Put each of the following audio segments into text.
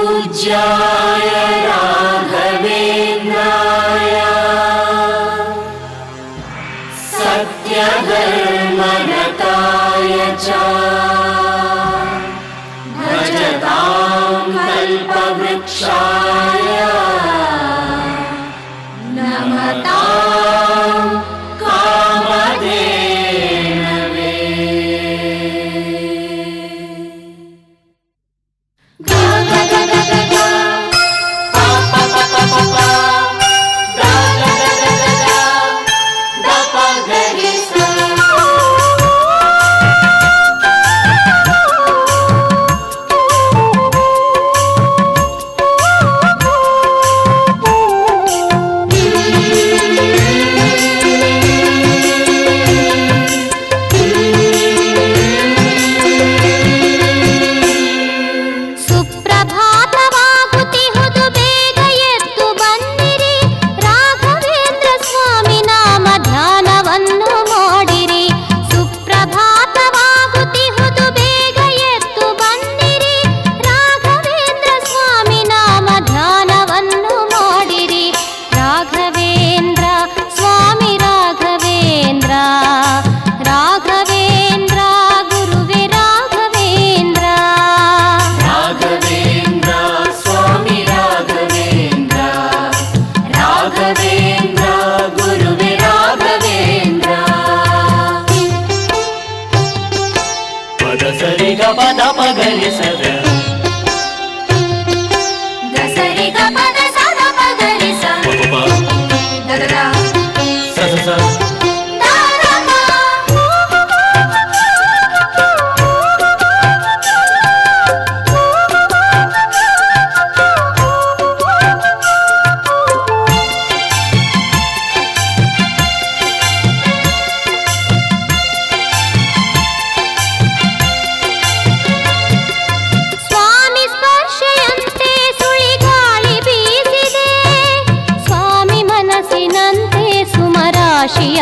पूज्याय राघवेन्द्राय सत्यधर्मरताय च भजतां कल्पवृक्षाय नमतां कामधेनवे।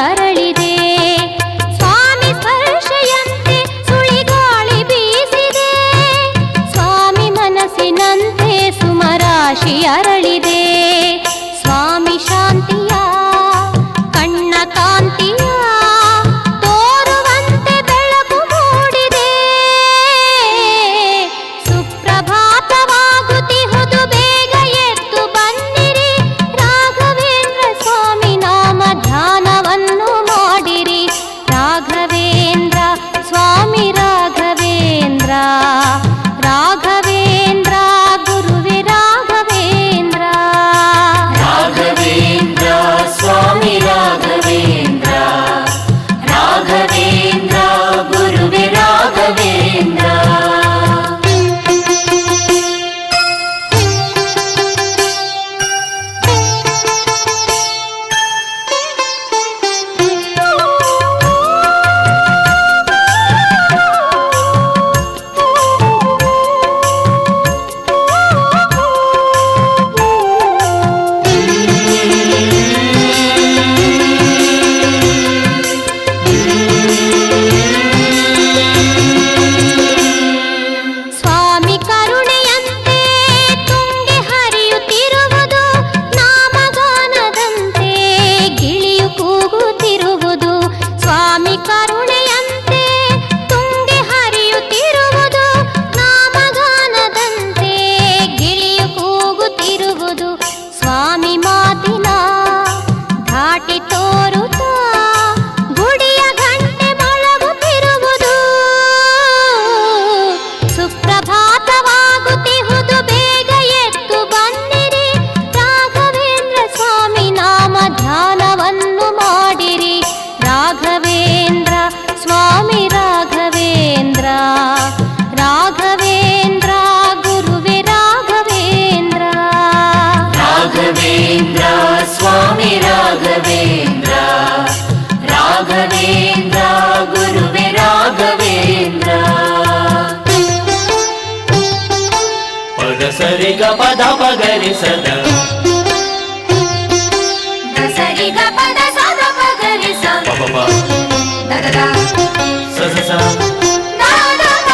ಅರಳಿದೆ ಸ್ವಾಮಿ ಸ್ಪರ್ಶೆಯಂತೆ ಸುಳಿಗಾಳಿ ಬೀಸಿದೆ, ಸ್ವಾಮಿ ಮನಸ್ಸಿನಂತೆ ಸುಮರಾಶಿ ಅರಳಿದೆ. ಸ್ವಾಮಿ ಶಾಂತಿಯ ಕಣ್ಣ ಕಾಂತಿಯ ತೋರುವಂತೆ ಬೆಳಕು ಮೂಡಿದೆ. ಸುಪ್ರಭಾತವಾಗುತ್ತಿಹುದು ಬೇಗ ಎದ್ದು ಬನ್ನಿರಿ, ರಾಘವೇಂದ್ರ ಸ್ವಾಮಿ ನಾಮ ಧ್ಯಾನವನ್ನು ಮಾಡಿರಿ. ರಾಘವೇಂದ್ರ ಸ್ವಾಮಿ ರಾಘವೇಂದ್ರ, ರಾಘವೇಂದ್ರ ಗುರುವೆ ರಾಘವೇಂದ್ರ. ರಾಘವೇಂದ್ರ ಸ್ವಾಮಿ ರಾಘವೇಂದ್ರ, ರಾಘವೇಂದ್ರ ಗುರುವೆ ರಾಘವೇಂದ್ರ. ಸ್ವಾಮಿ ಕರುಣೆಯಂತೆ ತುಂಗೆ ಹರಿಯುತ್ತಿರುವುದು, ನಾಮಗಾನದಂತೆ ಗಿಳಿಯು ಕೂಗುತ್ತಿರುವುದು. ಸ್ವಾಮಿ ಕರುಣೆಯಂತೆ ತುಂಗೆ ಹರಿಯುತ್ತಿರುವುದು, ನಾಮಗಾನದಂತೆ ಗಿಳಿಯು ಕೂಗುತ್ತಿರುವುದು. ಸ್ವಾಮಿ ಮಾತಿನ ಧಾಟಿ ತೋರುತ್ತಾ ಗುಡಿಯ ಗಂಟೆ ಮೊಳಗುತ್ತಿರುವುದು. ಸುಪ್ರಭಾತವಾಗುತ್ತಿಹುದು ಬೇಗ ಎದ್ದು ಬನ್ನಿರಿ, ರಾಘವೇಂದ್ರ ಸ್ವಾಮಿ ನಾಮ ಧ್ಯಾನವನ್ನು ಮಾಡಿರಿ. ರಾಘವೇಂದ್ರ ಸ್ವಾಮಿ ರಾಘವೇಂದ್ರ, ರಾಘವೇಂದ್ರ ಗುರುವೆ ರಾಘವೇಂದ್ರ. ರಾಘವೇಂದ್ರ ಸ್ವಾಮಿ ರಾಘವೇಂದ್ರ, ರಾಘವೇಂದ್ರ ಗುರುವೆ ರಾಘವೇಂದ್ರ. ಪದ ಸರಿ ಗ ಪದ ಪಗರಿ ಸದ, ಸರಿ ಗ ಪದ ಸದ ಪಗರಿ ಸ ಪ ಪ ದ ದ ಸ ಸ ಸ. The the the.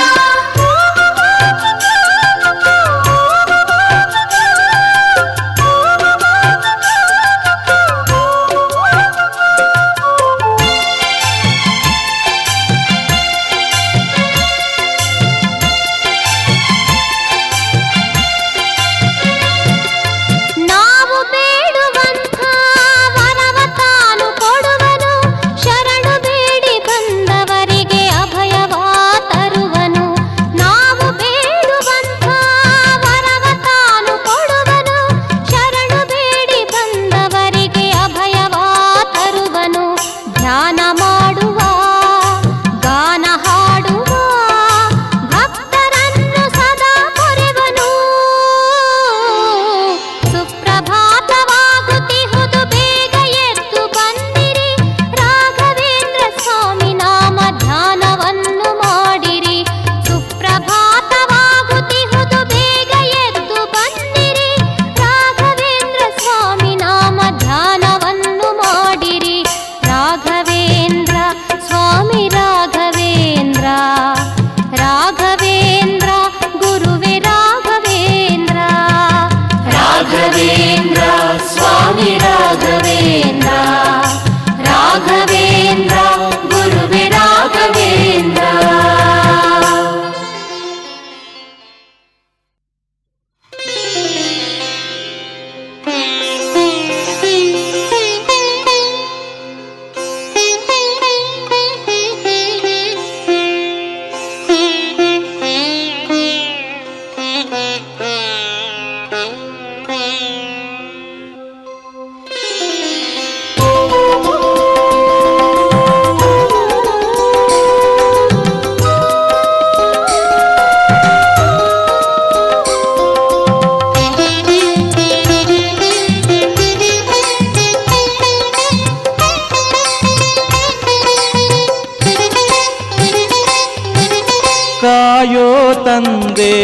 ತಂದೆ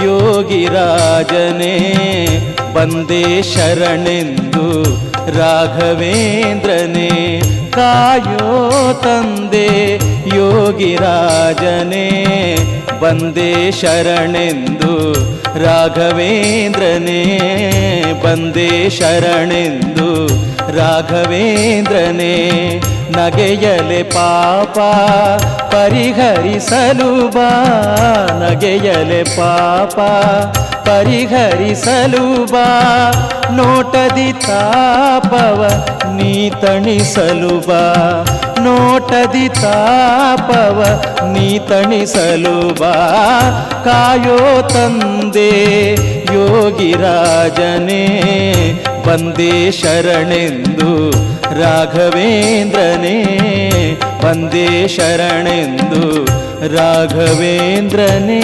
ಯೋಗಿರಾಜನೇ ಬಂದೇ ಶರಣೆಂದು ರಾಘವೇಂದ್ರನೇ ಕಾಯೋ ತಂದೆ ಯೋಗಿರಾಜನೇ ಬಂದೇ ಶರಣೆಂದು ರಾಘವೇಂದ್ರನೇ ಬಂದೇ ಶರಣೆಂದು ರಾಘವೇಂದ್ರನೇ ನಗೆಯಲೆ ಪಾಪ ಪರಿಹರಿಸಲು ಬಾ ನಗೆಯಲೆ ಪಾಪ ಪರಿಹರಿಸಲು ಬಾ ನೋಟದಿ ತಾಪವ ನೀ ತಣಿಸಲು ಬಾ ನೋಟದಿ ತಾಪವ ನೀ ತಣಿಸಲು ಬಾ ಕಾಯೋ ತಂದೆ ಯೋಗಿರಾಜನೇ ಬಂದೇ ಶರಣೆಂದು ರಾಘವೇಂದ್ರನೇ ಬಂದೇ ಶರಣೆಂದು ರಾಘವೇಂದ್ರನೇ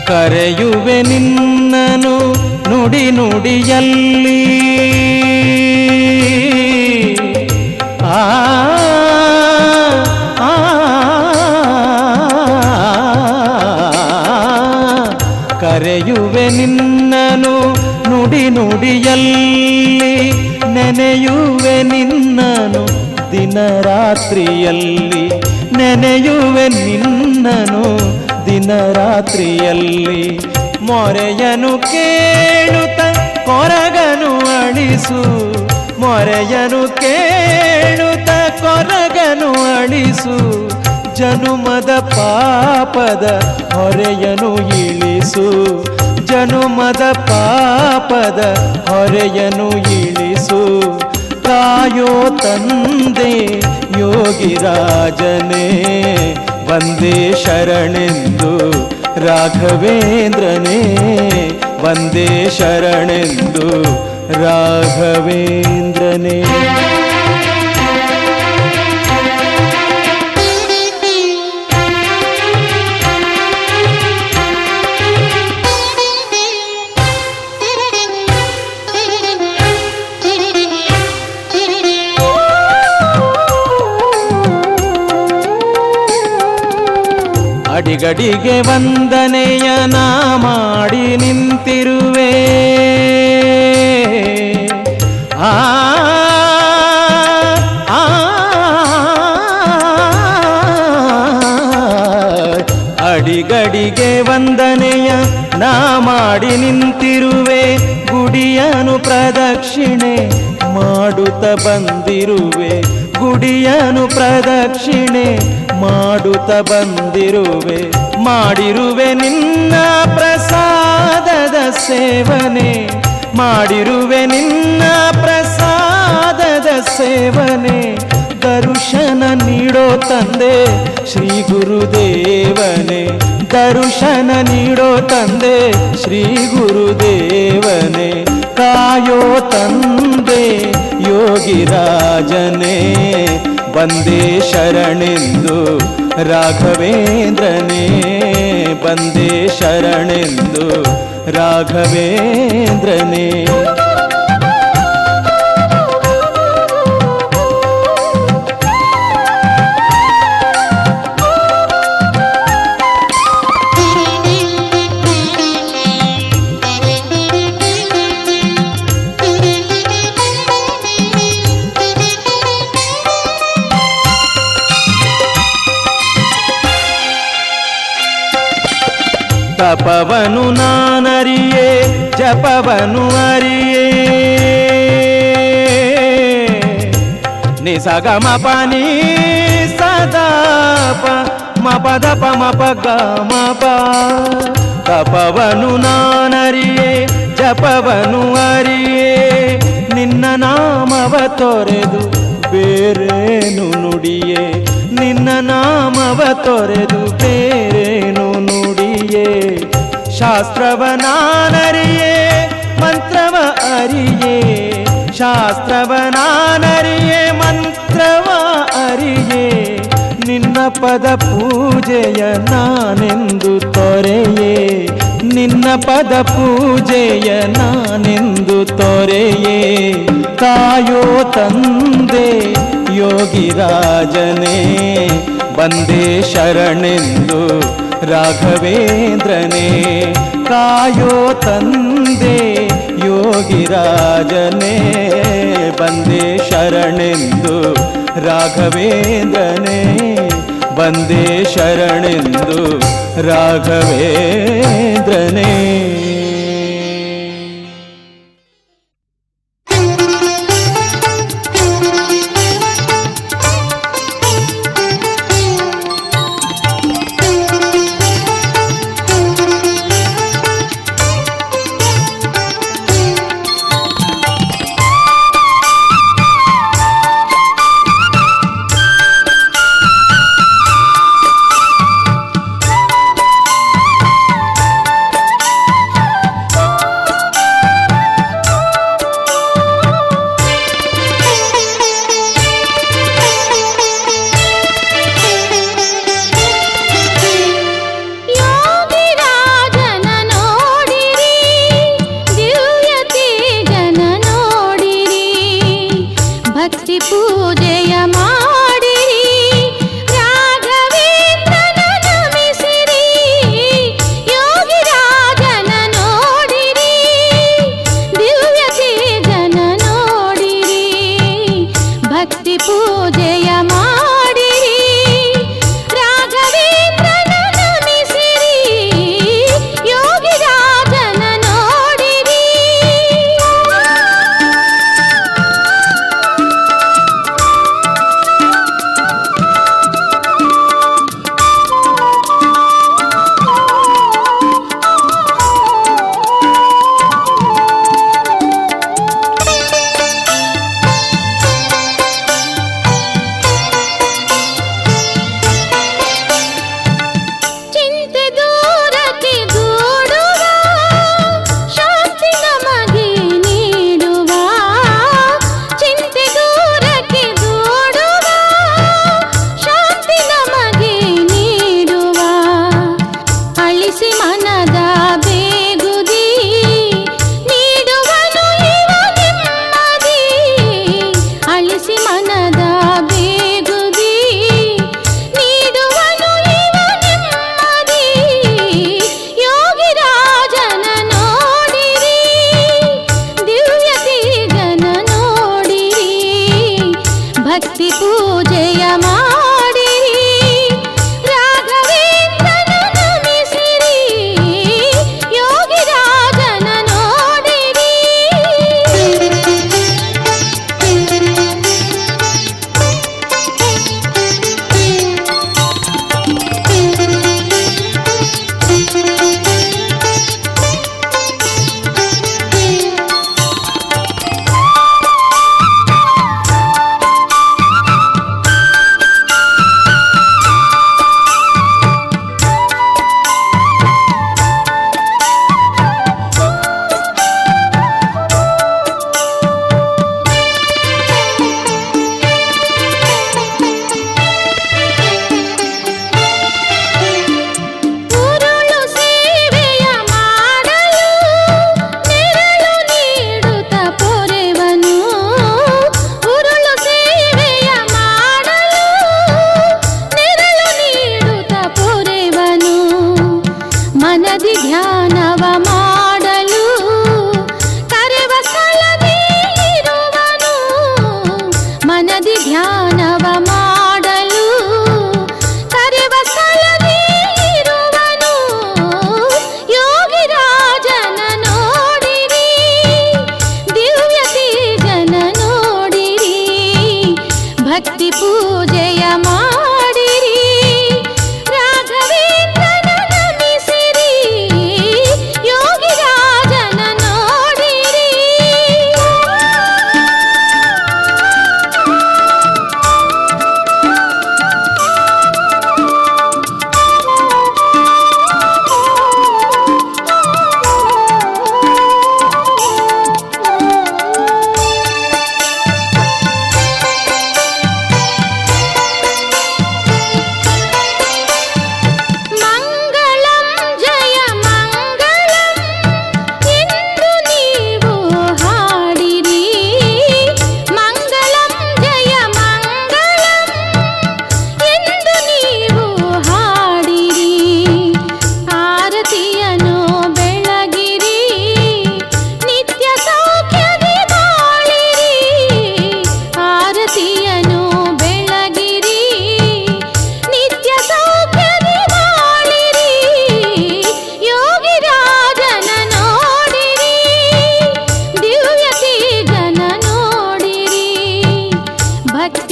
ಕರೆಯುವೆ ನಿನ್ನನು ನುಡಿ ನುಡಿಯಲ್ಲಿ ಆ ಕರೆಯುವೆ ನಿನ್ನನು ನುಡಿ ನುಡಿಯಲ್ಲಿ ನೆನೆಯುವೆ ನಿನ್ನನು ದಿನರಾತ್ರಿಯಲ್ಲಿ ನೆನೆಯುವೆ ನಿನ್ನನು ದಿನರಾತ್ರಿಯಲ್ಲಿ ಮೊರೆಯನು ಕೇಳುತ್ತ ಕೊರಗನು ಅಳಿಸು ಮೊರೆಯನು ಕೇಳುತ್ತ ಕೊರಗನು ಅಳಿಸು ಜನುಮದ ಪಾಪದ ಹೊರೆಯನು ಇಳಿಸು ಜನುಮದ ಪಾಪದ ಹೊರೆಯನು ಇಳಿಸು ಕಾಯೋ ತಂದೆ ಯೋಗಿರಾಜನೇ ಬಂದೇ ಶರಣೆಂದು ರಾಘವೇಂದ್ರನೇ ಬಂದೇ ಶರಣೆಂದು ರಾಘವೇಂದ್ರನೇ ಅಡಿಗಡಿಗೆ ವಂದನೆಯ ನಾ ಮಾಡಿ ನಿಂತಿರುವೆ ಆ ಅಡಿಗಡಿಗೆ ವಂದನೆಯ ನಾ ಮಾಡಿ ನಿಂತಿರುವೆ ಗುಡಿಯನು ಪ್ರದಕ್ಷಿಣೆ ಮಾಡುತ್ತ ಬಂದಿರುವೆ ಗುಡಿಯನು ಪ್ರದಕ್ಷಿಣೆ ಮಾಡುತ್ತ ಬಂದಿರುವೆ ಮಾಡಿರುವೆ ನಿನ್ನ ಪ್ರಸಾದದ ಸೇವನೆ ಮಾಡಿರುವೆ ನಿನ್ನ ಪ್ರಸಾದದ ಸೇವನೆ ದರ್ಶನ ನೀಡೋ ತಂದೆ ಶ್ರೀ ಗುರುದೇವನೇ ದರ್ಶನ ನೀಡೋ ತಂದೆ ಶ್ರೀ ಗುರುದೇವನೇ ಕಾಯೋ ತಂದೆ ಯೋಗಿರಾಜನೇ ಬಂದೇ ಶರಣೆಂದು ರಾಘವೇಂದ್ರನೇ ಬಂದೇ ಶರಣೆಂದು ರಾಘವೇಂದ್ರನೇ ತಪವನು ನಾನರಿಯೇ ಜಪವನು ಅರಿಯೇ ನಿಸಗ ಮಪನಿ ಸದಾಪ ಮಪದಪ ಮಪಗ ಮಪ ತಪವನು ನಾನರಿಯೇ ಜಪವನು ಅರಿಯೇ ನಿನ್ನ ನಾಮವ ತೊರೆದು ಬೇರೇನು ನುಡಿಯೇ ನಿನ್ನ ನಾಮವ ತೊರೆದು ಬೇರೇನು ನುಡಿಯೇ ಶಾಸ್ತ್ರವ ನಾನರಿಯೇ ಮಂತ್ರವ ಅರಿಯೇ ಶಾಸ್ತ್ರವ ನಾನರಿಯೇ ಮಂತ್ರವ ಅರಿಯೇ ನಿನ್ನ ಪದ ಪೂಜೆಯ ನಾನೆಂದು ತೊರೆಯೇ ನಿನ್ನ ಪದ ಪೂಜೆಯ ನಾನೆಂದು ತೊರೆಯೇ ಕಾಯೋ ತಂದೆ ಯೋಗಿರಾಜನೇ ಬಂದೇ ಶರಣೆಂದು ರಾಘವೇಂದ್ರನೇ ಕಾಯೋ ತಂದೆ ಯೋಗಿರಾಜನೇ ಬಂದೇ ಶರಣೆಂದು ರಾಘವೇಂದ್ರನೇ ಬಂದೇ ಶರಣೆಂದು ರಾಘವೇಂದ್ರನೇ.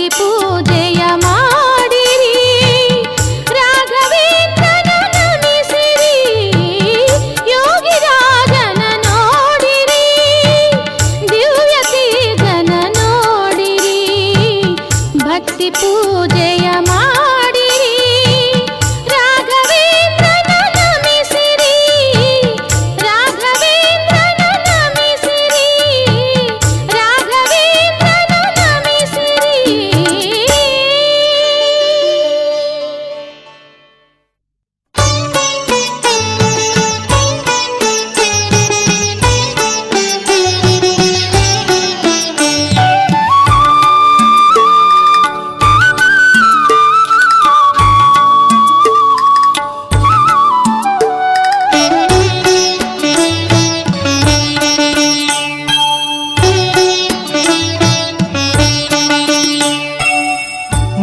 ಭಕ್ತಿ ಪೂಜೆಯ ಮಾಡಿರಿ ರಾಘವೇಂದ್ರನ ನಮಿಸಿರಿ ಯೋಗಿರಾಜನ ನೋಡಿರಿ ದಿವ್ಯ ತೀರ್ಥನ ನೋಡಿರಿ ಭಕ್ತಿ ಪೂಜೆಯ ಮಾಡಿರಿ ರಾಘವೇಂದ್ರನ ನಮಿಸಿರಿ ರಾಘವೇಂದ್ರನ ನಮಿಸಿರಿ ರಾಘವೇಂದ್ರನ ನಮಿಸಿರಿ.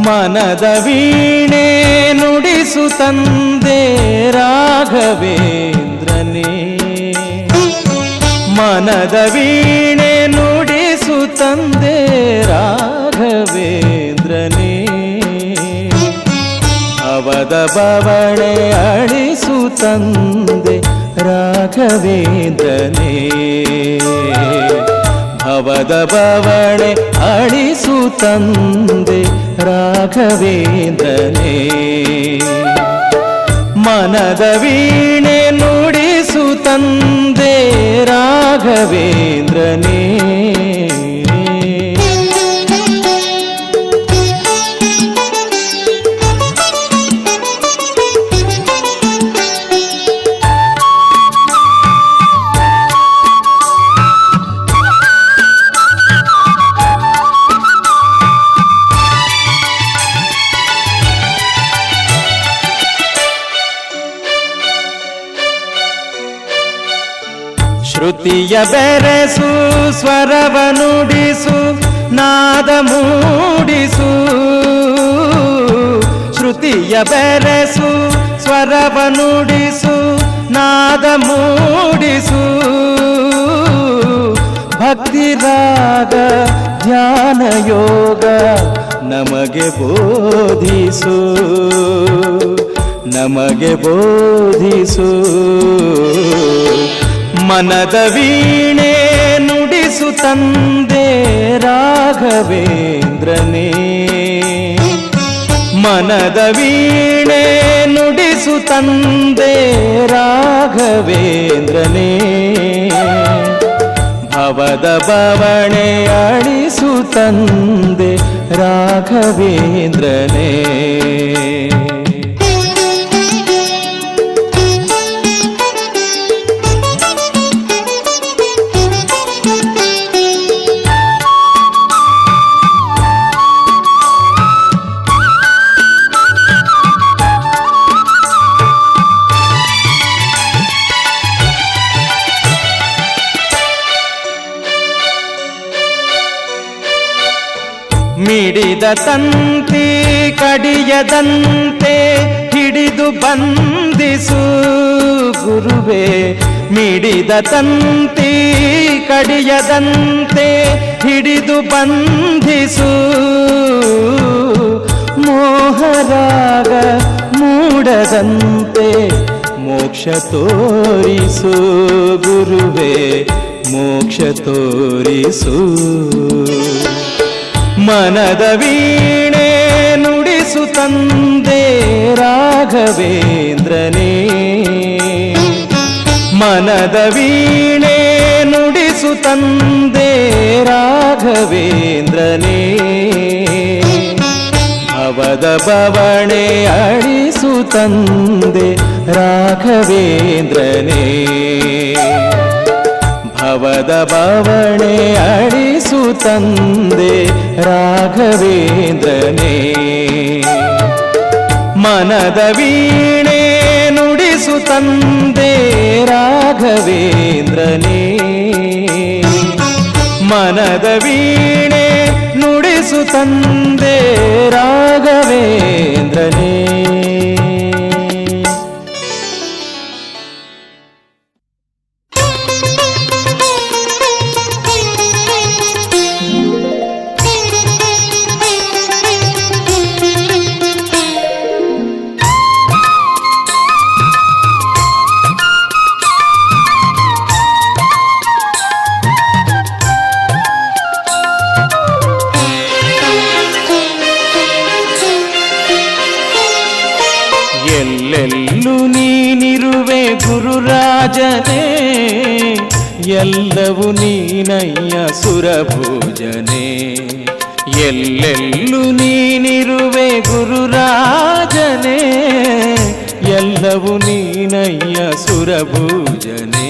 ಮನದ ವೀಣೆ ನುಡಿಸು ತಂದೆ ರಾಘವೇಂದ್ರನೇ ಮನದ ವೀಣೆ ನುಡಿಸು ತಂದೆ ರಾಘವೇಂದ್ರನೇ ಅವದ ಬವಣೆ ಅಳಿಸು ತಂದೆ ರಾಘವೇಂದ್ರನೇ ಭವದ ಬವಣೆ ಅಳಿಸು ತಂದೆ ರಾಘವೇಂದ್ರನೇ ಮನದ ವೀಣೆ ನುಡಿಸು ತಂದೆ ರಾಘವೇಂದ್ರನೇ ಶ್ರುತಿಯ ಬೆರೆಸು ಸ್ವರವ ನುಡಿಸು ನಾದ ಮೂಡಿಸು ಶ್ರುತಿಯ ಬೆರೆಸು ಸ್ವರವ ನುಡಿಸು ನಾದ ಮೂಡಿಸು ಭಕ್ತಿ ರಾಗ ಧ್ಯಾನ ಯೋಗ ನಮಗೆ ಬೋಧಿಸು ನಮಗೆ ಬೋಧಿಸು ಮನದ ವೀಣೆ ನುಡಿಸು ತಂದೆ ರಾಘವೇಂದ್ರನೇ ಮನದ ವೀಣೆ ನುಡಿಸು ತಂದೆ ರಾಘವೇಂದ್ರನೇ ಭವದ ಬವಣೆ ಅಳಿಸು ತಂದೆ ರಾಘವೇಂದ್ರನೇ ಮಿಡಿದ ತಂತಿ ಕಡಿಯದಂತೆ ಹಿಡಿದು ಬಂಧಿಸು ಗುರುವೇ ಮಿಡಿದ ತಂತಿ ಕಡಿಯದಂತೆ ಹಿಡಿದು ಬಂಧಿಸು ಮೋಹರಾಗ ಮೂಡದಂತೆ ಮೋಕ್ಷ ತೋರಿಸು ಗುರುವೇ ಮೋಕ್ಷ ತೋರಿಸು ಮನದ ವೀಣೆ ನುಡಿಸು ತಂದೆ ರಾಘವೇಂದ್ರನೇ ಮನದ ವೀಣೆ ನುಡಿಸು ತಂದೆ ರಾಘವೇಂದ್ರನೇ ಭವದ ಬವಣೆ ಅಳಿಸು ತಂದೆ ರಾಘವೇಂದ್ರನೇ ಭವದ ಬವಣೆ ಅಳಿಸು ತಂದೆ ರಾಘವೇಂದ್ರನೇ ಮನದ ವೀಣೆ ನುಡಿಸು ತಂದೆ ರಾಘವೇಂದ್ರನೇ ಮನದ ವೀಣೆ ನುಡಿಸು ತಂದೆ ರಾಘವೇಂದ್ರನೇ. ಎಲ್ಲೆಲ್ಲೂ ನೀನಿರುವೆ ಗುರುರಾಜನೇ, ಎಲ್ಲವೂ ನೀನಯ್ಯ ಸುರಭೋಜನೆ. ಎಲ್ಲೆಲ್ಲೂ ನೀನಿರುವೆ ಗುರುರಾಜನೇ, ಎಲ್ಲವೂ ನೀನಯ್ಯ ಸುರಭೋಜನೆ.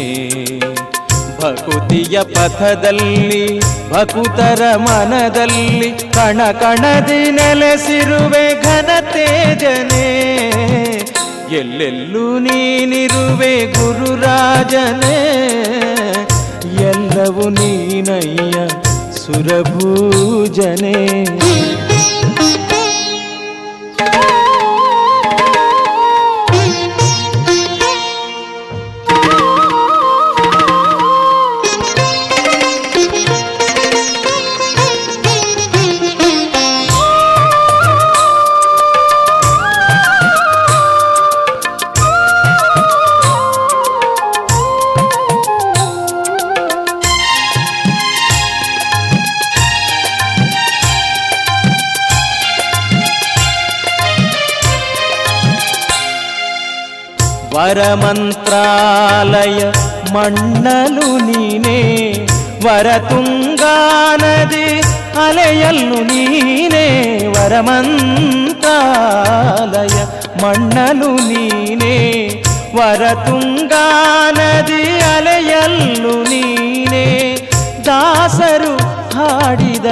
ಭಕುತಿಯ ಪಥದಲ್ಲಿ ಭಕುತರ ಮನದಲ್ಲಿ ಕಣ ಕಣದಿ ನೆಲೆಸಿರುವೆ ಘನ ತೇಜನೆ. ಎಲ್ಲೆಲ್ಲೂ ನೀನಿರುವೆ ಗುರುರಾಜನೇ, ಎಲ್ಲವೂ ನೀನಯ್ಯ ಸುರಭೋಜನೆ. ವರಮಂತ್ರಾಲಯ ಮಣ್ಣಲು ನೀನೇ, ವರತುಂಗಾ ನದಿ ಅಲೆಯಲ್ಲು ನೀನೇ. ವರಮಂತ್ರಾಲಯ ಮಣ್ಣಲು ನೀನೇ, ವರತುಂಗಾ ನದಿ ಅಲೆಯಲ್ಲು ನೀನೇ. ದಾಸರು ಹಾಡಿದ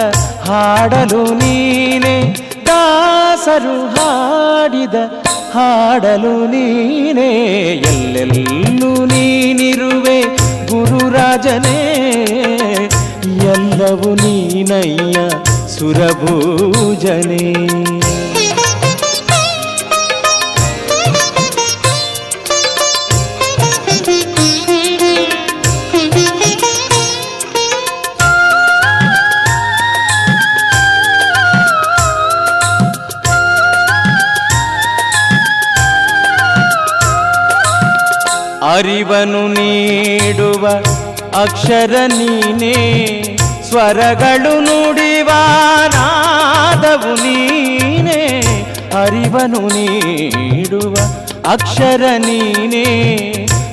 ಹಾಡಲು ನೀನೇ, ದಾಸರು ಹಾಡಿದ ಹಾಡಲು ನೀನೇ. ಎಲ್ಲೆಲ್ಲೂ ನೀನಿರುವೆ ಗುರುರಾಜನೇ, ಎಲ್ಲವೂ ನೀನಯ್ಯ ಸುರಭೋಜನೆ. ಅರಿವನು ನೀಡುವ ಅಕ್ಷರ ನೀನೇ, ಸ್ವರಗಳು ನುಡಿವ ನಾದವು ನೀನೇ. ಅರಿವನು ನೀಡುವ ಅಕ್ಷರ ನೀನೇ,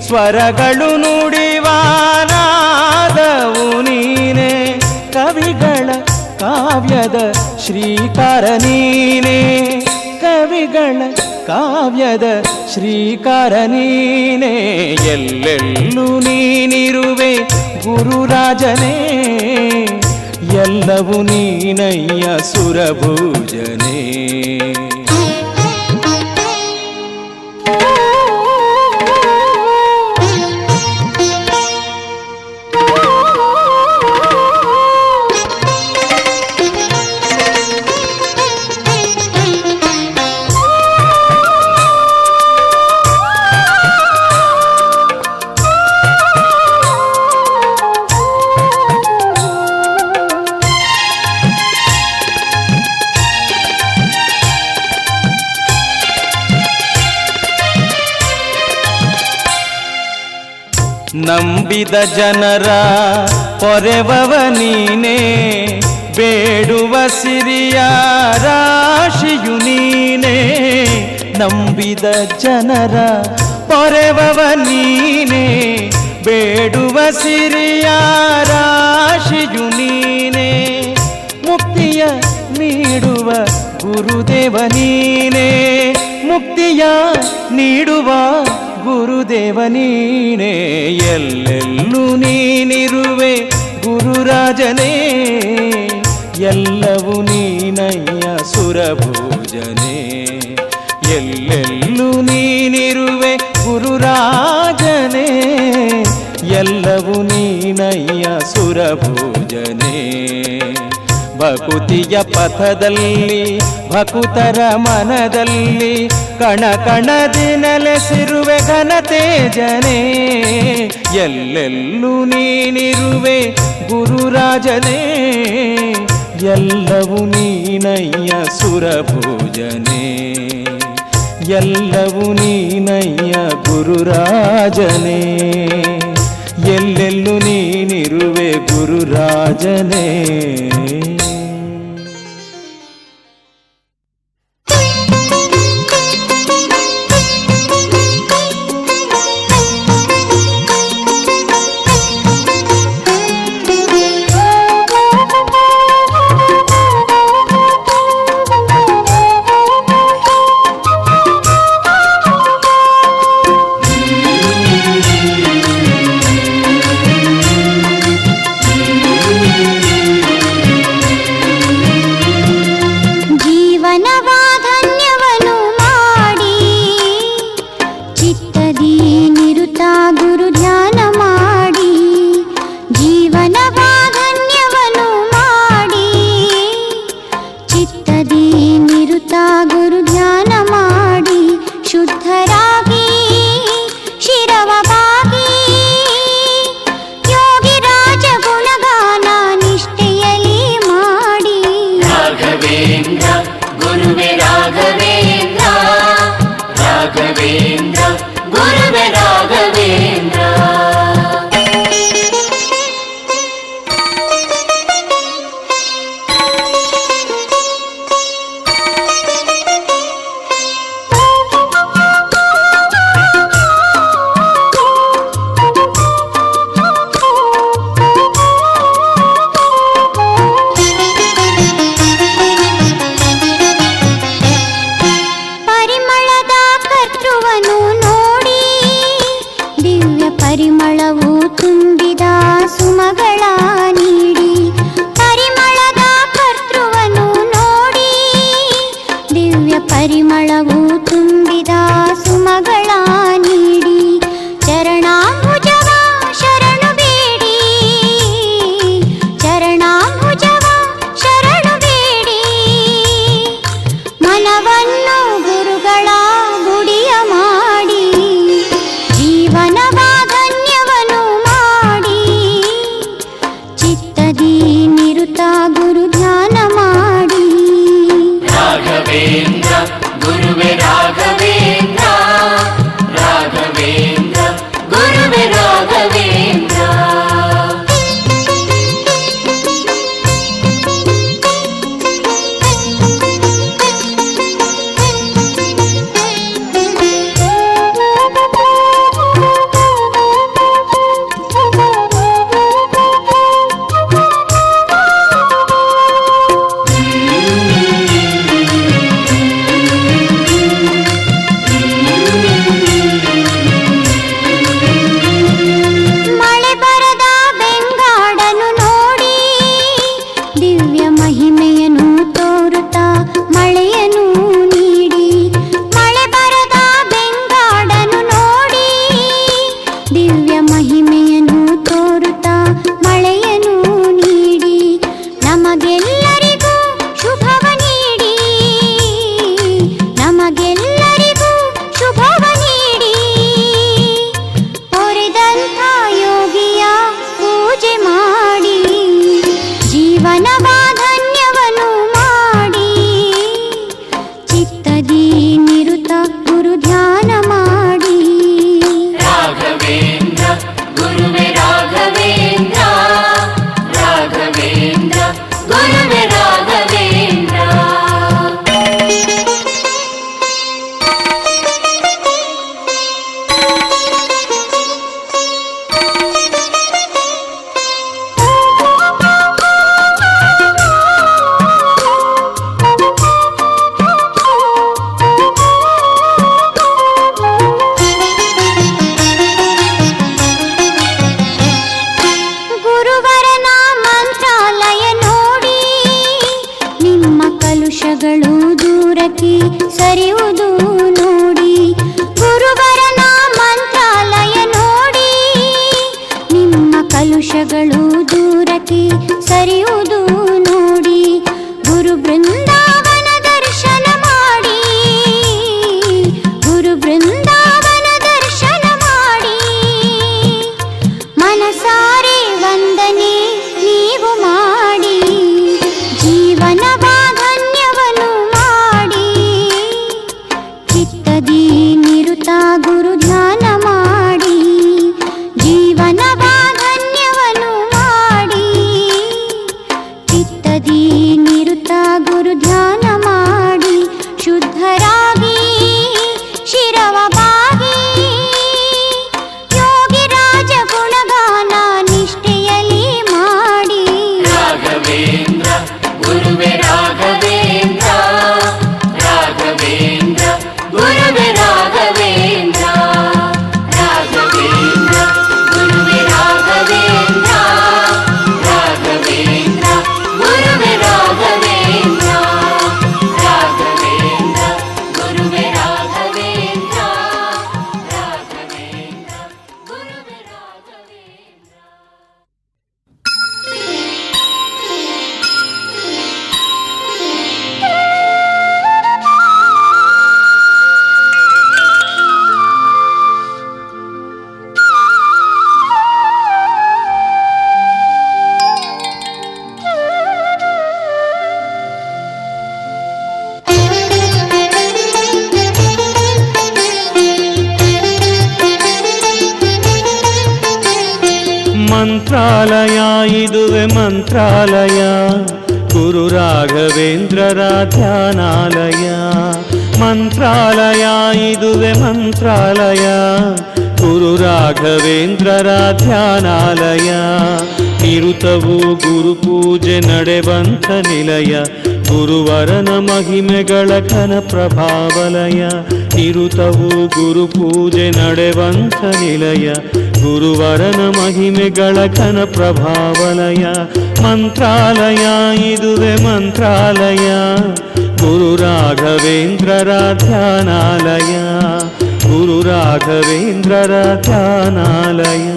ಸ್ವರಗಳು ನುಡಿವ ನಾದವು ನೀನೇ. ಕವಿಗಳ ಕಾವ್ಯದ ಶ್ರೀಕಾರ ನೀನೇ, ಕವಿಗಳ ಕಾವ್ಯದ ಶ್ರೀಕಾರ ನೀನೇ. ಎಲ್ಲೆಲ್ಲೂ ನೀನಿರುವೆ ಗುರುರಾಜನೇ, ಎಲ್ಲವೂ ನೀನಯ್ಯ ಸುರಭೋಜನೆ. ನಂಬಿದ ಜನರ ಪೊರೆವವ ನೀನೇ, ಬೇಡುವ ಸಿರಿಯ ರಾಶಿಯು ನೀನೇ. ನಂಬಿದ ಜನರ ಪೊರೆವವ ನೀನೇ, ಬೇಡುವ ಸಿರಿಯ ರಾಶಿಯು ನೀನೇ. ಮುಕ್ತಿಯ ನೀಡುವ ಗುರುದೇವ ನೀನೇ, ಮುಕ್ತಿಯ ನೀಡುವ ಗುರುದೇವ ನೀನೇ. ಎಲ್ಲೆಲ್ಲೂ ನೀನಿರುವೆ ಗುರುರಾಜನೇ, ಎಲ್ಲವೂ ನೀನಯ್ಯ ಸುರಭೋಜನೆ. ಎಲ್ಲೆಲ್ಲೂ ನೀನಿರುವೆ ಗುರುರಾಜನೇ, ಎಲ್ಲವೂ ನೀನಯ್ಯ ಸುರಭೋಜನೆ. ಭಕುತಿಯ ಪಥದಲ್ಲಿ ಭಕುತರ ಮನದಲ್ಲಿ ಕಣ ಕಣದಿ ನೆಲೆಸಿರುವೆ ಘನ ತೇಜನೆ. ಎಲ್ಲೆಲ್ಲೂ ನೀನಿರುವೆ ಗುರುರಾಜನೇ, ಎಲ್ಲವೂ ನೀನಯ್ಯ ಸುರಭೋಜನೆ. ಎಲ್ಲವೂ ನೀನಯ್ಯ ಗುರುರಾಜನೇ, ಎಲ್ಲೆಲ್ಲೂ ನೀನಿರುವೆ ಗುರುರಾಜನೇ. ಮಹಿಮೆಯನ್ನು ತೋರುತ್ತಾ ಮಳೆಯನ್ನು ನೀಡಿ ಮಳೆ ಬರದ ಬೆಂಗಾಡನು ನೋಡಿ ದಿವ್ಯ ಮಹಿಮೆಯನ್ನು ತೋರುತ್ತಾ ಮಳೆಯನ್ನು ನೀಡಿ ನಮಗೆಲ್ಲರಿಗೂ ಶುಭವ ನೀಡಿ ನಮಗೆಲ್ಲರಿಗೂ ಶುಭವ ನೀಡಿ ಹೊರೆದಂಥ ಯೋಗಿಯ ಪೂಜೆ ಮಾಡಿ ಜೀವನವ ಧನ್ಯವನ್ನು ಮಾಡಿ ಚಿತ್ತದಿ ನಿರುತ ಗುರು ಧ್ಯಾನ ಮಾಡಿ ರಾಘವೇಂದ್ರ ಗುರುವೆ ರಾಘವೇಂದ್ರ ರಾಘವೇಂದ್ರ ಗುರುವೆ ರಾಘವೇಂದ್ರ ಗುರುವರನ ಮಂತ್ರಾಲಯ ನೋಡಿ ನಿಮ್ಮ ಕಲುಷಗಳು ದೂರಕ್ಕೆ ಸರಿಯುವುದು ನೋಡಿ ಗುರುವರನ ಮಂತ್ರಾಲಯ ನೋಡಿ ನಿಮ್ಮ ಕಲುಷಗಳು ದೂರಕ್ಕೆ ಸರಿಯುವುದು ನೋಡಿ ಗುರು ಬೃಂದಾವನ ದರ್ಶನ ಮಾಡಿ ಗುರು ಬೃಂದಾವನ ದರ್ಶನ ಮಾಡಿ ಮನಸಾರೆ ವಂದನೆ ನೀವು ಮಾಡಿ ಜೀವನವ ಧನ್ಯವನ್ನು ಮಾಡಿ ಚಿತ್ತದಿ ನಿರುತ ಗುರು ಧ್ಯಾನ ಮಾಡಿ ಜೀವನವ ಧನ್ಯವನ್ನು ಮಾಡಿ ಚಿತ್ತದಿ ನಿರುತ ಗುರು ಧ್ಯಾನ ಮಾಡಿ ಶುದ್ಧರಾಗಿ ಶಿರವ ಬಾಗಿ ಯೋಗಿ ರಾಜ ಗುಣಗಾನ ನಿಷ್ಠೆಯಲ್ಲಿ ಮಾಡಿ ರಾಘವೇಂದ್ರ ಗುರುವೆ ರಾಘವೇಂದ್ರ ರಾಘವೇಂದ್ರ ಗುರುವೆ ರಾಘವೇಂದ್ರ ರಾಘವೇಂದ್ರ ಗುರುವೆ ರಾಘವೇಂದ್ರ ರಾಘವೇಂದ್ರ ಗುರುವೆ ರಾಘವೇಂದ್ರ ರಾಘವೇಂದ್ರ ಗುರುವೆ ರಾಘವೇಂದ್ರ ರಾಘವೇಂದ್ರ ಗುರುವೆ ರಾಘವೇಂದ್ರ ಮಂತ್ರಾಲಯ ಇದುವೆ ಮಂತ್ರಾಲಯ ಗುರು ರಾಘವೇಂದ್ರರ ಧ್ಯಾನಾಲಯ ಮಂತ್ರಾಲಯ ಇದುವೆ ಮಂತ್ರಾಲಯ ಗುರು ರಾಘವೇಂದ್ರರ ಧ್ಯಾನಾಲಯ ನಿರುತವು ಗುರು ಪೂಜೆ ನಡೆವಂಥ ನಿಲಯ ಗುರುವರನ ಮಹಿಮೆಗಳ ಘನ ಪ್ರಭಾವಲಯ ನಿರುತವು ಗುರು ಪೂಜೆ ನಡೆವಂಥ ನಿಲಯ ಗುರುವರನ ಮಹಿಮೆಗಳ ಘನ ಪ್ರಭಾವಲಯ ಮಂತ್ರಾಲಯ ಇದುವೆ ಮಂತ್ರಾಲಯ ಗುರು ರಾಘವೇಂದ್ರರ ಧ್ಯಾನಾಲಯ ಗುರು ರಾಘವೇಂದ್ರರ ಧ್ಯಾನಾಲಯ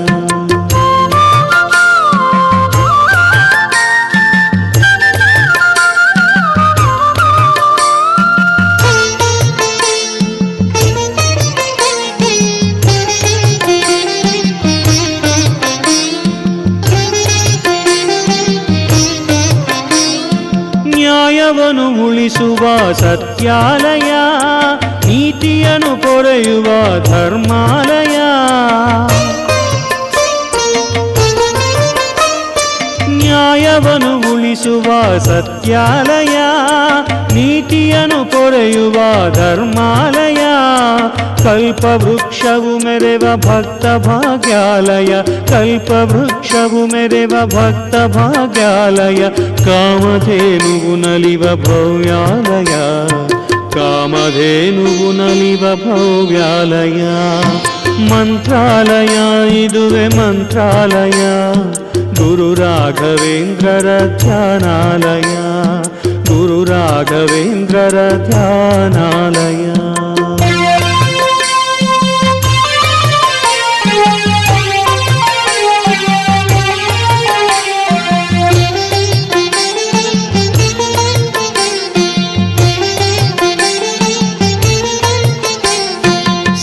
ನ್ಯಾಯವನ್ನು ಉಳಿಸುವ ಸತ್ಯಾಲಯ ನೀತಿಯನ್ನು ಪೊರೆಯುವ ಧರ್ಮಾಲಯ ನ್ಯಾಯವನ್ನು ಉಳಿಸುವ ಸತ್ಯಾಲಯ ನೀತಿಯನ್ನು ಪೊರೆಯುವ ಧರ್ಮಾಲಯ ಕಲ್ಪವೃಕ್ಷವು ಮೆರೆವ ಭಕ್ತ ಭಾಗ್ಯಾಲಯ ಕಲ್ಪವೃಕ್ಷವು ಮೆರೆವ ಭಕ್ತ ಭಾಗ್ಯಾಲಯ ಕಾಮಧೇನುವು ನಲಿವ ಭವ್ಯಾಲಯ ಕಾಮಧೇನುವು ನಲಿವ ಭವ್ಯಾಲಯ ಮಂತ್ರಾಲಯ ಇದುವೆ ಮಂತ್ರಾಲಯ ಗುರು ರಾಘವೇಂದ್ರರ ಧ್ಯಾನಾಲಯ ಗುರು ರಾಘವೇಂದ್ರರ ಧ್ಯಾನಾಲಯ.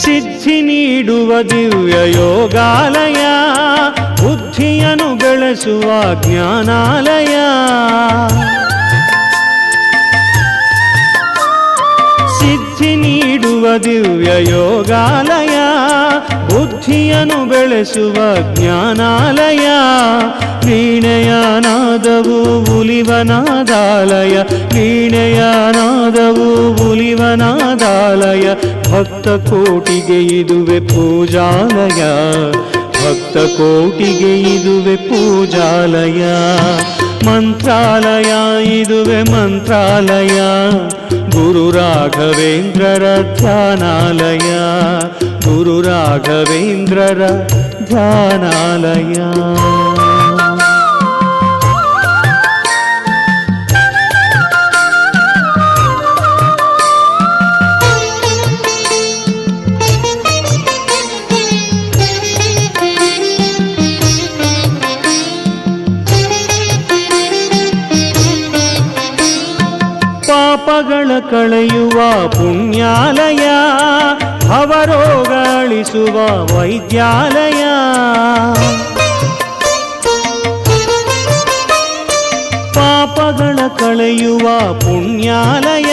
ಸಿದ್ಧಿ ನೀಡುವ ದಿವ್ಯ ಯೋಗಾಲಯ, ಬುದ್ಧಿಯನ್ನು ಬೆಳೆಸುವ ಜ್ಞಾನಾಲಯ. ಸಿದ್ಧಿ ನೀಡುವ ದಿವ್ಯ ಯೋಗಾಲಯ, ಬುದ್ಧಿಯನ್ನು ಬೆಳೆಸುವ ಜ್ಞಾನಾಲಯ. ವೀಣೆಯ ನಾದವು ಉಲಿವನಾದಾಲಯ, ವೀಣೆಯ ನಾದವು ಉಲಿವನಾದಾಲಯ. ಭಕ್ತ ಕೋಟಿಗೆ ಇದುವೆ ಪೂಜಾಲಯ, ಭಕ್ತ ಕೋಟಿಗೆ ಇದುವೆ ಪೂಜಾಲಯ. ಮಂತ್ರಾಲಯ ಇದುವೆ ಮಂತ್ರಾಲಯ, ಗುರು ರಾಘವೇಂದ್ರರ ಧ್ಯಾನಾಲಯ, ಗುರು ರಾಘವೇಂದ್ರರ ಧ್ಯಾನಾಲಯ. ಪಾಪಗಳ ಕಳೆಯುವ ಪುಣ್ಯಾಲಯ, ಭವರೋಗ ಅಳಿಸುವ ವೈದ್ಯಾಲಯ. ಪಾಪಗಳ ಕಳೆಯುವ ಪುಣ್ಯಾಲಯ,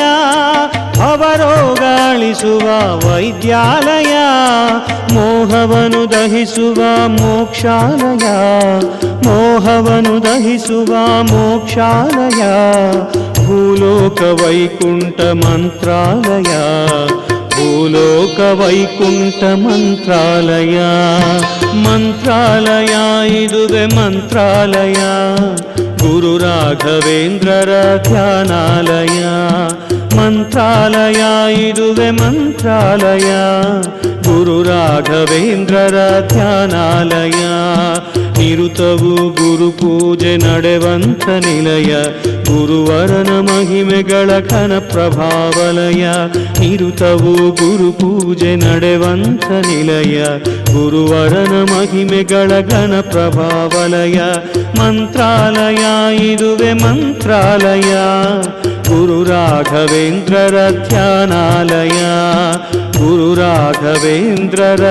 ಭವರೋಗ ಅಳಿಸುವ ವೈದ್ಯಾಲಯ. ಮೋಹವನ್ನು ದಹಿಸುವ ಮೋಕ್ಷಾಲಯ, ಮೋಹವನ್ನು ದಹಿಸುವ ಮೋಕ್ಷಾಲಯ. ಭೂಲೋಕ ವೈಕುಂಠ ಮಂತ್ರಾಲಯ, ಭೂಲೋಕ ವೈಕುಂಠ ಮಂತ್ರಾಲಯ. ಮಂತ್ರಾಲಯ ಇದುವೆ ಮಂತ್ರಾಲಯ, ಗುರು ರಾಘವೇಂದ್ರರ ಧ್ಯಾನಾಲಯ. ಮಂತ್ರಾಲಯ ಇದುವೆ ಮಂತ್ರಾಲಯ, ಗುರು ರಾಘವೇಂದ್ರರ ಧ್ಯಾನಾಲಯ. ನಿರುತವು ಗುರು ಪೂಜೆ ನಡೆವಂತ ನಿಲಯ, ಗುರುವರನ ಮಹಿಮೆಗಳ ಘನ ಪ್ರಭಾವಲಯ. ನಿರುತವು ಗುರು ಪೂಜೆ ನಡೆವಂತ ನಿಲಯ, ಗುರುವರನ ಮಹಿಮೆಗಳ ಘನ ಪ್ರಭಾವಲಯ. ಮಂತ್ರಾಲಯ ಇದುವೆ ಮಂತ್ರಾಲಯ, ಗುರು ರಾಘವೇಂದ್ರರ ಧ್ಯಾನಾಲಯ, ಗುರು ರಾಘವೇಂದ್ರರ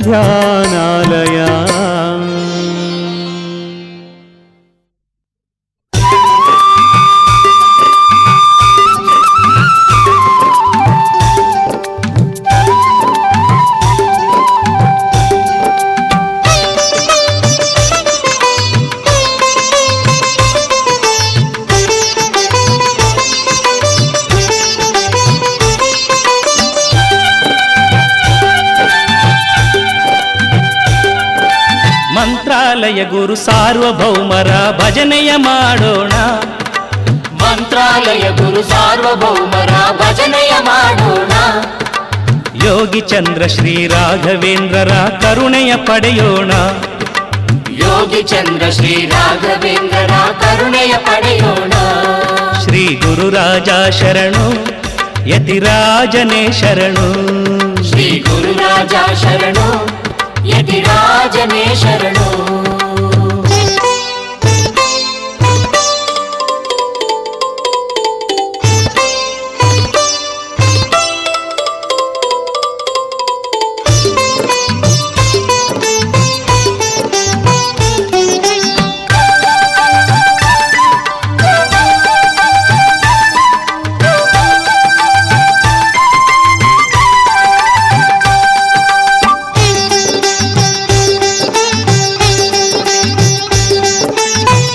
ಧ್ಯಾನಾಲಯ. ಮಂತ್ರಾಲಯ ಗುರು ಸಾರ್ವಭೌಮರ ಭಜನೆಯ ಮಾಡೋಣ, ಮಂತ್ರಾಲಯ ಗುರು ಸಾರ್ವಭೌಮರ ಭಜನೆಯ ಮಾಡೋಣ. ಯೋಗಿ ಚಂದ್ರ ಶ್ರೀ ರಾಘವೇಂದ್ರರ ಕರುಣೆಯ ಪಡೆಯೋಣ, ಯೋಗಿ ಚಂದ್ರ ಶ್ರೀ ರಾಘವೇಂದ್ರರ ಕರುಣೆಯ ಪಡೆಯೋಣ. ಶ್ರೀ ಗುರುರಾಜ ಶರಣು ಯತಿರಾಜನೇ ಶರಣು, ಶ್ರೀ ಗುರುರಾಜ ಶರಣು ಯತಿರಾಜನೇ ಶರಣು.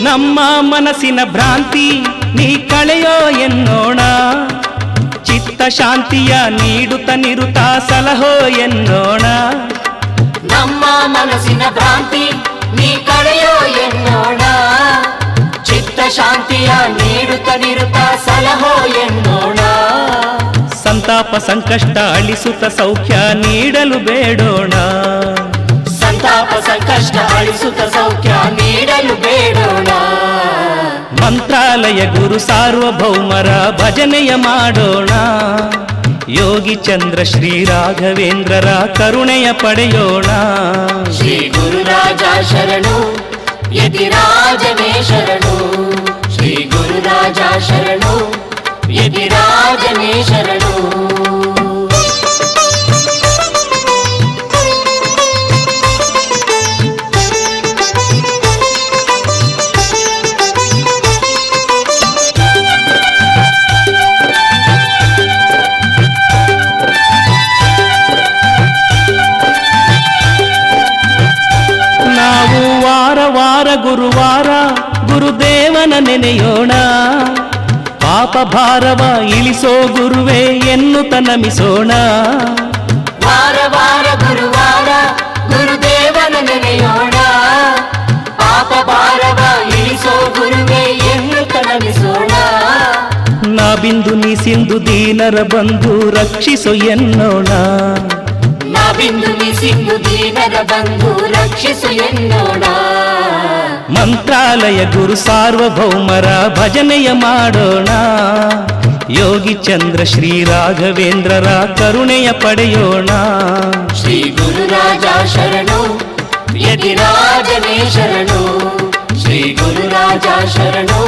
ನಮ್ಮ ಮನಸ್ಸಿನ ಭ್ರಾಂತಿ ನೀ ಕಳೆಯೋ ಎನ್ನೋಣ, ಚಿತ್ತ ಶಾಂತಿಯ ನೀಡುತ್ತ ನಿರುತ ಸಲಹೋ ಎನ್ನೋಣ. ನಮ್ಮ ಮನಸ್ಸಿನ ಭ್ರಾಂತಿ ನೀ ಕಳೆಯೋ ಎನ್ನೋಣ, ಚಿತ್ತ ಶಾಂತಿಯ ನೀಡುತ್ತ ನಿರುತ ಸಲಹೋ ಎನ್ನೋಣ. ಸಂತಾಪ ಸಂಕಷ್ಟ ಅಳಿಸುತ್ತ ಸೌಖ್ಯ ನೀಡಲು ಬೇಡೋಣ, ಸಂತಾಪ ಸಂಕಷ್ಟ ಅಳಿಸುತ್ತ ಸೌಖ್ಯ ನೀಡಲು ಬೇಡೋಣ. ಮಂತ್ರ ಮಂತ್ರಾಲಯ ಗುರು ಸಾರ್ವಭೌಮರ ಭಜನೆಯ ಮಾಡೋಣ, ಯೋಗಿ ಚಂದ್ರ ಶ್ರೀ ರಾಘವೇಂದ್ರರ ಕರುಣೆಯ ಪಡೆಯೋಣ. ಶ್ರೀ ಗುರುರಾಜ ಶರಣು ಯತಿರಾಜನೇ ಶರಣು, ಶ್ರೀ ಗುರುರಾಜ ಶರಣು ಯತಿರಾಜನೇ ಶರಣು. ನಾವು ವಾರ ವಾರ ಗುರುವಾರ ಗುರುದೇವನ ನೆನೆಯೋಣ, ಪಾಪ ಭಾರವ ಇಳಿಸೋ ಗುರುವೇ ಎನ್ನುತ್ತ ನಮಿಸೋಣ. ವಾರ ವಾರ ಗುರುವಾರ ಗುರುದೇವನ ನೆನೆಯೋಣ, ಪಾಪ ಭಾರವ ಇಳಿಸೋ ಗುರುವೇ ಎನ್ನುತ್ತ ನಮಿಸೋಣ. ನಾ ಬಿಂದು ನೀ ಸಿಂಧು ದೀನರ ಬಂಧು ರಕ್ಷಿಸು ಎನ್ನೋಣ, ನಾವಿಂದು ನೀ ಸಿಂಧು ದೀನರ ಬಂಧು ರಕ್ಷಿಸು ಎನ್ನೋಣ. ಮಂತ್ರಾಲಯ ಗುರು ಸಾರ್ವಭೌಮರ ಭಜನೆಯ ಮಾಡೋಣ, ಯೋಗಿ ಚಂದ್ರ ಶ್ರೀ ರಾಘವೇಂದ್ರರ ಕರುಣೆಯ ಪಡೆಯೋಣ. ಶ್ರೀ ಗುರುರಾಜ ಶರಣು ಯತಿರಾಜನೇ ಶರಣು, ಶ್ರೀ ಗುರುರಾಜ ಶರಣು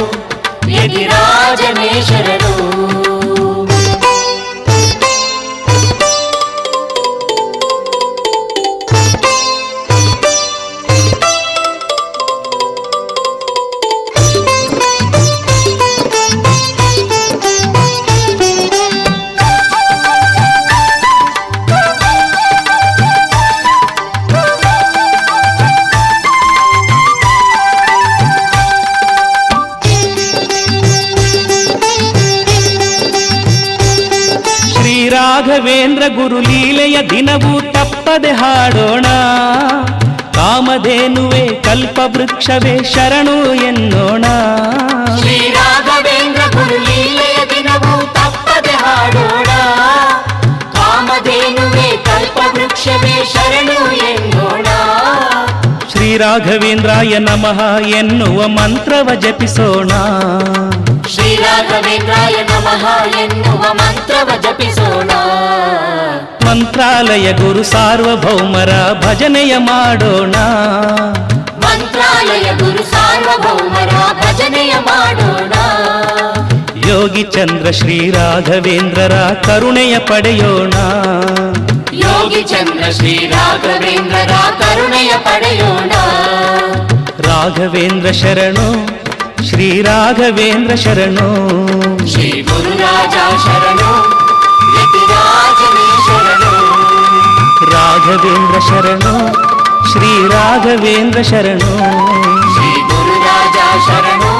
ಯತಿರಾಜನೇ ಶರಣು. ರಾಘವೇಂದ್ರ ಗುರು ಲೀಲೆಯ ದಿನವೂ ತಪ್ಪದೆ ಹಾಡೋಣ, ಕಾಮಧೇನುವೆ ಕಲ್ಪವೃಕ್ಷವೇ ಶರಣು ಎನ್ನೋಣ. ಶ್ರೀ ರಾಘವೇಂದ್ರ ಗುರು ಲೀಲೆಯ ದಿನವೂ ತಪ್ಪದೆ ಹಾಡೋಣ, ಕಾಮಧೇನುವೆ ಕಲ್ಪವೃಕ್ಷವೇ ಶರಣು ಎನ್ನೋಣ. ಶ್ರೀ ರಾಘವೇಂದ್ರಾಯ ನಮಃ ಎನ್ನುವ ಮಂತ್ರವ ಜಪಿಸೋಣ, ಶ್ರೀ ರಾಘವೇಂದ್ರಾಯ ನಮಃ ಎನ್ನುವ ಮಂತ್ರವ ಜಪಿಸೋಣ. ಮಂತ್ರಾಲಯ ಗುರು ಸಾರ್ವಭೌಮರ ಭಜನೆಯ ಮಾಡೋಣ, ಮಂತ್ರಾಲಯ ಗುರು ಸಾರ್ವಭೌಮರ ಭಜನೆಯ ಮಾಡೋಣ. ಯೋಗಿ ಚಂದ್ರ ಶ್ರೀ ರಾಘವೇಂದ್ರರ ಕರುಣೆಯ ಪಡೆಯೋಣ, ಯೋಗಿ ಚಂದ್ರ ಶ್ರೀ ರಾಘವೇಂದ್ರರ ಕರುಣೆಯ ಪಡೆಯೋಣ. ರಾಘವೇಂದ್ರ ಶರಣು ಶ್ರೀ ರಾಘವೇಂದ್ರ ಶರಣು, ಶ್ರೀ ಗುರುರಾಜ ಶರಣು ಯತಿರಾಜನೇ ಶರಣು. ರಾಘವೇಂದ್ರ ಶರಣು ಶ್ರೀ ರಾಘವೇಂದ್ರ ಶರಣು, ಶ್ರೀ ಗುರುರಾಜ ಶರಣು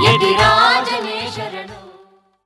ಯತಿರಾಜ